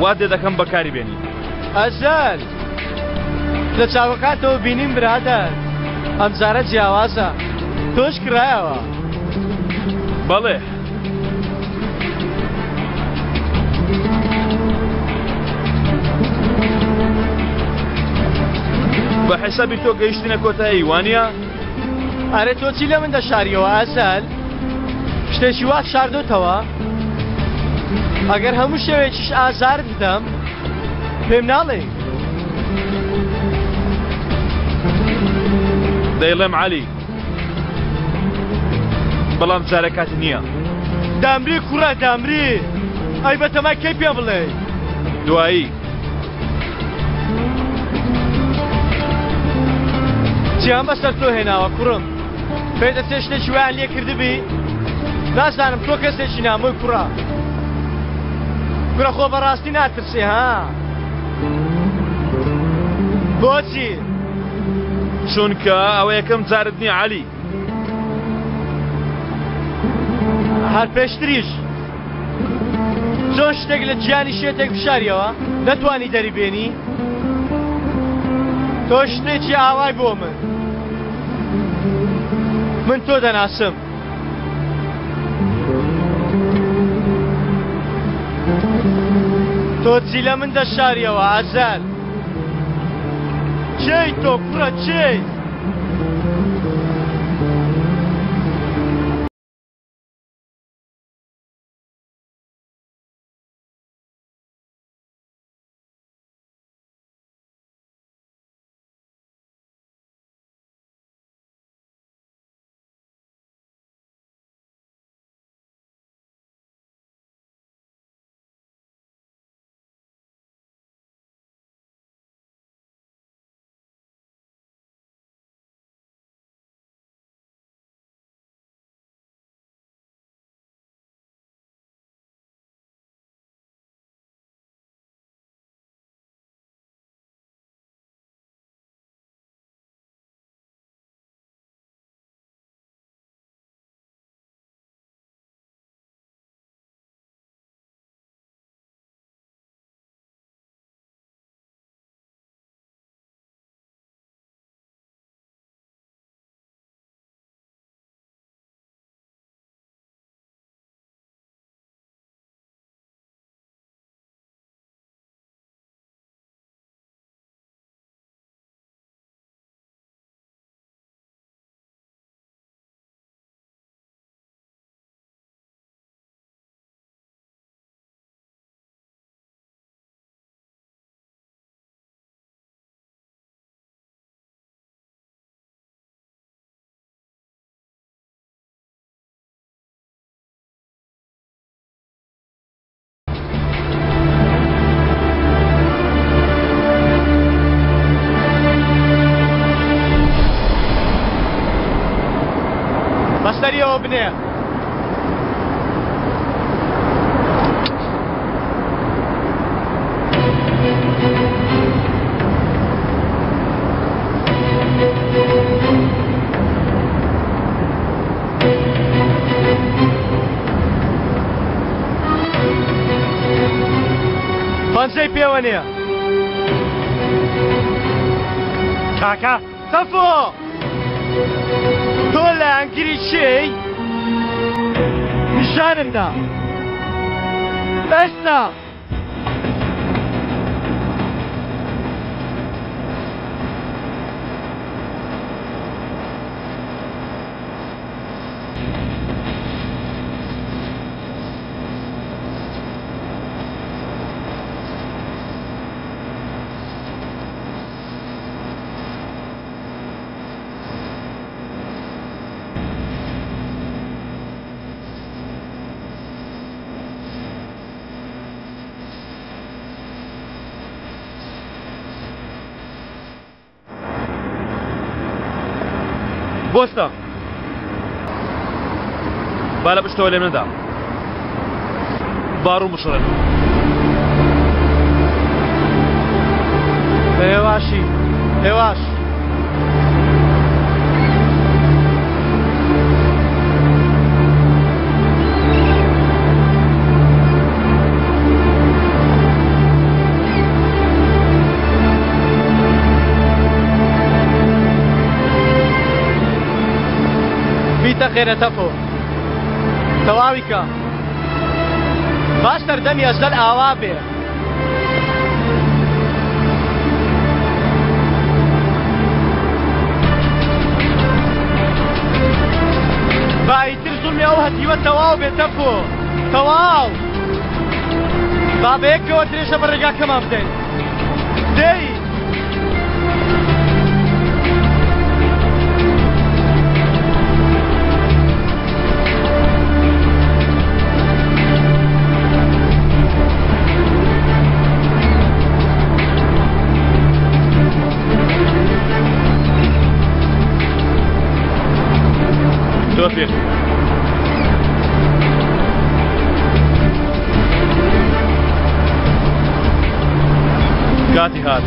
وا دێ دەکەم بەکاری بێنی. ئەزەل لە چاوەکاتەوە بینیم برادەر ئەمجارە جیاوازە تۆش کرایەوە. بەڵێ بە حیسابی تۆ گەیشتنە کۆتایی وانە؟ ئەرێ تۆ چی لە من دەشاریەوە ئەزەل؟ شتێکی وات شاردۆتەوە؟ ئەگەر هەموو شێوێکیش ئازارت بدەم پێم ناڵێ. دەیڵێم عەلی بەڵام جارێکات نییە. دامری کوڕە دامری ئەی بەتەمای کەی پێ بڵێ؟ دوایی جیان بەسەر تۆ هێناوە کوڕم پێی دەچێت شتێکی وایان لێ کردبی؟ نازانم تۆ کەسێکی نامۆی کوڕە خۆ بەڕاستی ناترسی ها؟ بۆچی؟ چونکە ئەوە یەکەم جارت نییە عەلی. هەر پێشتریش چۆن شتێک لە گیانی شێتێک بشاریەوە نەتوانی دەریبێنی؟ تۆ شتێکی ئاوای بۆ من تۆ دەناسم. تۆ چی لە من دەشاریەوە ئازەل؟ چێی تۆ کوڕە چێی؟ بەسەریەوە بنێ. پەنجەی پێوە نییە. کاکە سەفۆ تۆ لایەنگیری چی؟ نیشانم دا ئێستا بۆستە با لە پشتەوە لێم نەدا باڕوو مشڕن هێواشی هێواش بیتە خێرە تەفۆ تەواوی کە باش دەردەمی ئەزەل ئاوا بێ بايتر زلمي او هتيوه تواو بيتفو تواو بابا هيك وتريشة برجع كمان بدين دي توفيق كاتي هات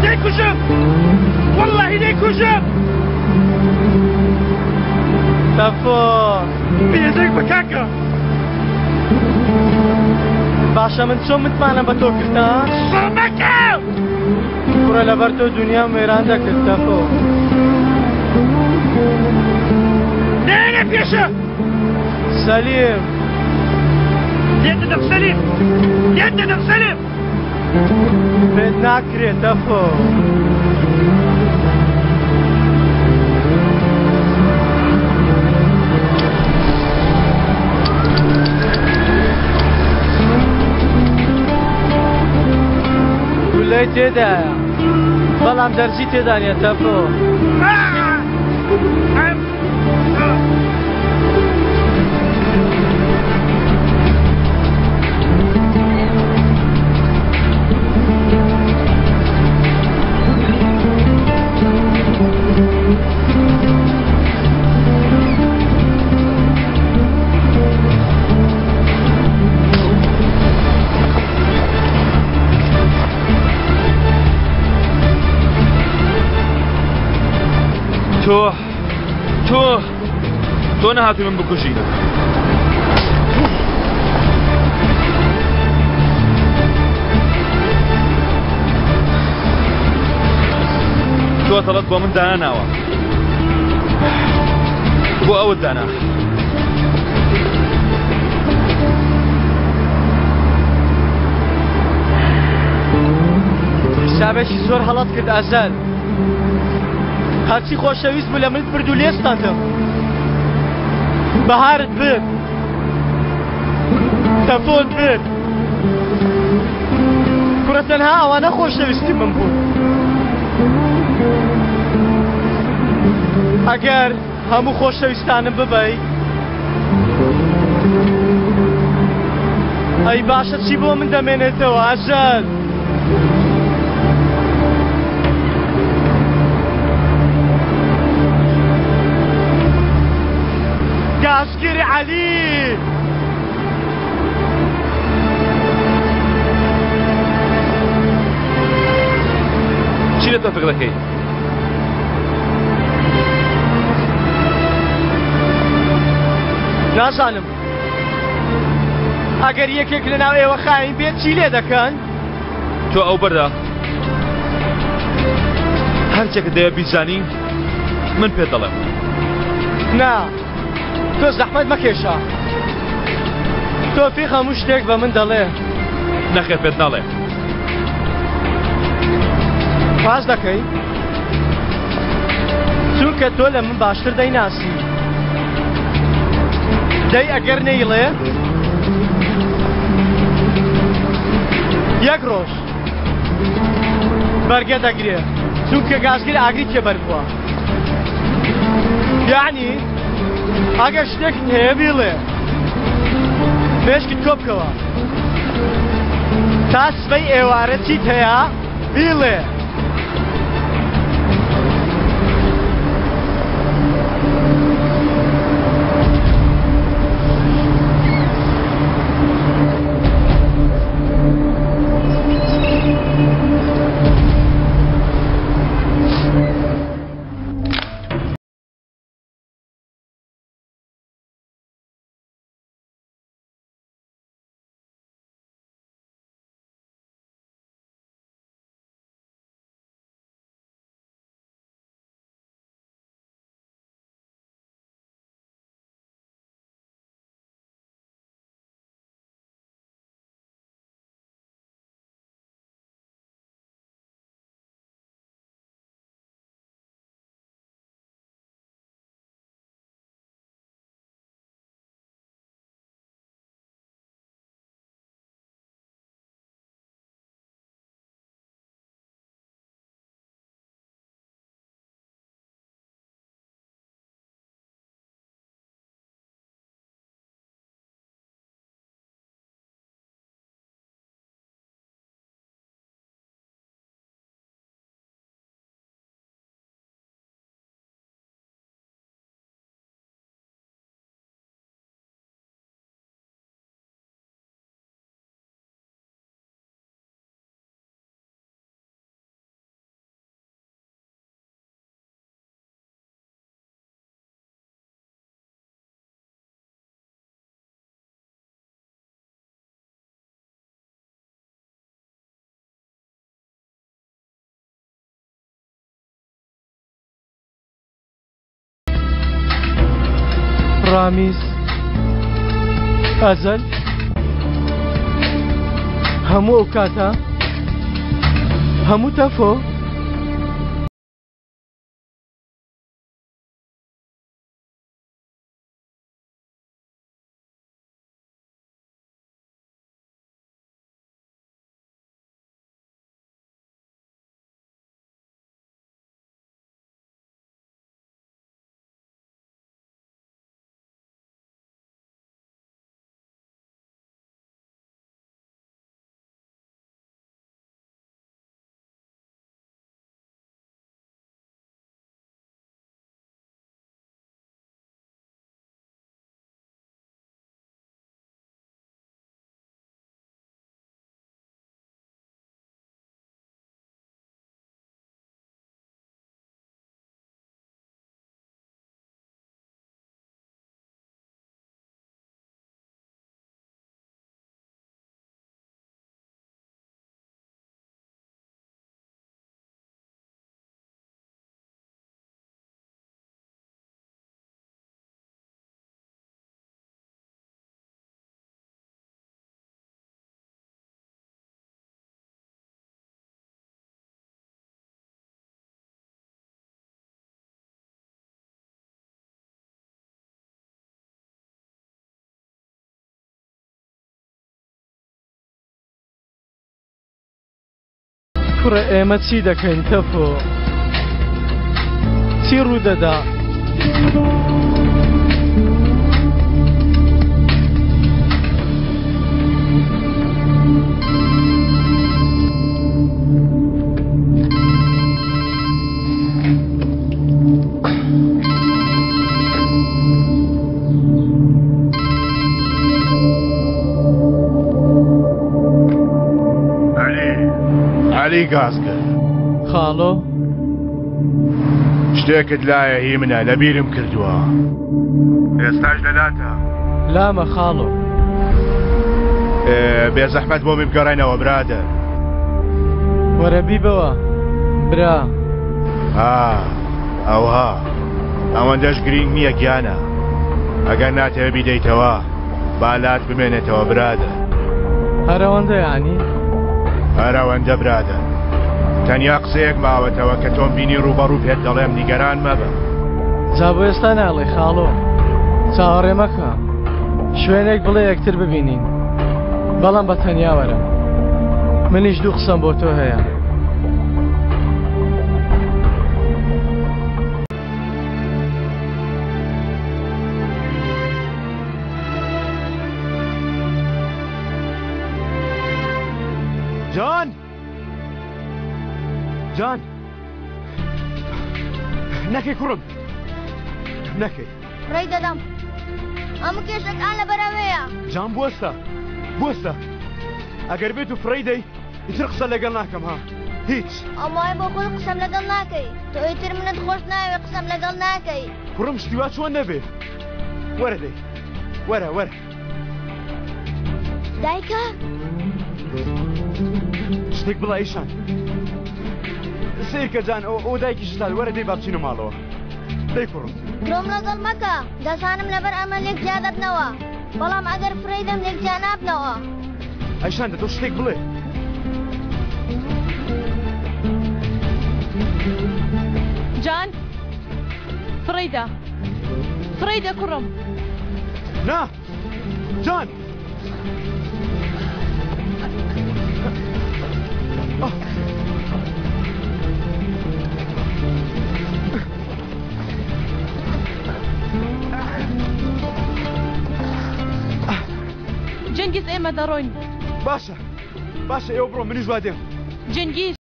نيكوشم والله نيكوشم تفو بيدك بكاكا باشا من چۆن متمانە بە تۆ کردان صمكا کوڕە لەبەر تۆ دنیا وێران دەکرد تەفۆ نينا بيشا سەلیم يدنا بسليم يدنا بسليم پێت ناکرێت تەفۆ گولەی تێدایە بەڵام دەرزی تێدا نیە تەفۆ تۆ نەهاتی من بکوژینە تۆ تەڵەت بۆ من داناوە بۆ ئەوت دانا حسابێکی زۆر هەڵەت کرد ئازاد هەرچی خۆشەویست بوو لە من برد و لێستاندم بەهارت برد تەفۆت برد کوڕە تەنها ئەوانە خۆشەویستی من بوو ئەگەر هەموو خۆشەویستانم ببەی ئەی باشە چی بۆ من دەمێنێتەوە ئازاد عسكري علي چی لە تەفیق دەکەی؟ نازانم ئەگەر یەکێک لە ناو ئێوە خاین بێت چی لێ دەکەن؟ تۆ ئەو بەردا هەرچێکە دەیە بیزانی من پێت دەڵێم نا تۆ زەحمەت مەکێشە تۆفیق هەموو شتێک بە من دەڵێ نەخێر پێت ناڵێ باز دەکەی چونکە تۆ لە من باشتر دەیناسی دەی ئەگەر نەیڵێ یەک ڕۆژ بەرگە دەگرێ چونکە گازگیر ئاگری تێبەر بووە یعنی ئەگەر شتێکت هەیە بیڵێ مێشکت کۆ بکەوە تا سبەی ئێوارە چیت هەیە بیڵێ ڕامیز ئەزەل هەموو ئەو کاتە هەموو تەفۆ کوڕە ئێمە چی دەکەین تەفۆ چی ڕوودەدا علی گازگە خاڵۆ شتێکت لایە هی منە لەبیرم کردووە ئێستاش لەلاتە لامە خاڵۆ بێزەحمەت بۆ من بگەڕێنەوە برادر وەرە بیبەوە برا ئەوها ئەوەندەش گرنگ نییە گیانە ئەگەر ناتەوە بیدەیتەوە بالات بمێنێتەوە برادر هەرەوەندە یانی هەرەوەندە برادر تەنیا قسەیەک ماوەتەوە کە تۆم بینی ڕوبەڕوو پێت دەڵێم نیگەران مەبە جا بۆ ئێستا ناڵێ خاڵۆ چاوەڕێ مەکە شوێنێک بڵێ یەکتر ببینین بەڵام بە تەنیا وەرە منیش دوو قسەم بۆ تۆ هەیە جان جان نەکەی کوڕم نەکەی ڕێی دەدەم ئەمە کێشەکان لە بەراوەیە جان بوەستە ئەگەر بێت و فڕەیدەی ئیتر قسە لەگەڵ ناکەم ها هیچ ئەمای بۆ خۆت قسەم لەگەڵ ناکەی تۆ ئیتر منت خۆش ناوێ قسەم لەگەڵ ناکەی کوڕم شتیوا چۆن نەبێ وەرە دەی وەرە دایکە شتێک بڵە ئیشان سیرکە جان ئەو دایکی شتال وەرە دەی با بچینە ماڵەوە دەی کوڕم درۆم لەگەڵ مەکە دەزانم لەبەر ئەمە لێک جیا دەبنەوە بەڵام ئەگەر فڕەیدەم لێک جیا نابنەوە ئەیشانە تۆ شتێک بڵێ جان فڕەیدە کوڕم نا جان جەنگیز ئێمە دەڕۆین باشە ئێوە بڕۆ منیش وا دێم جەنگیز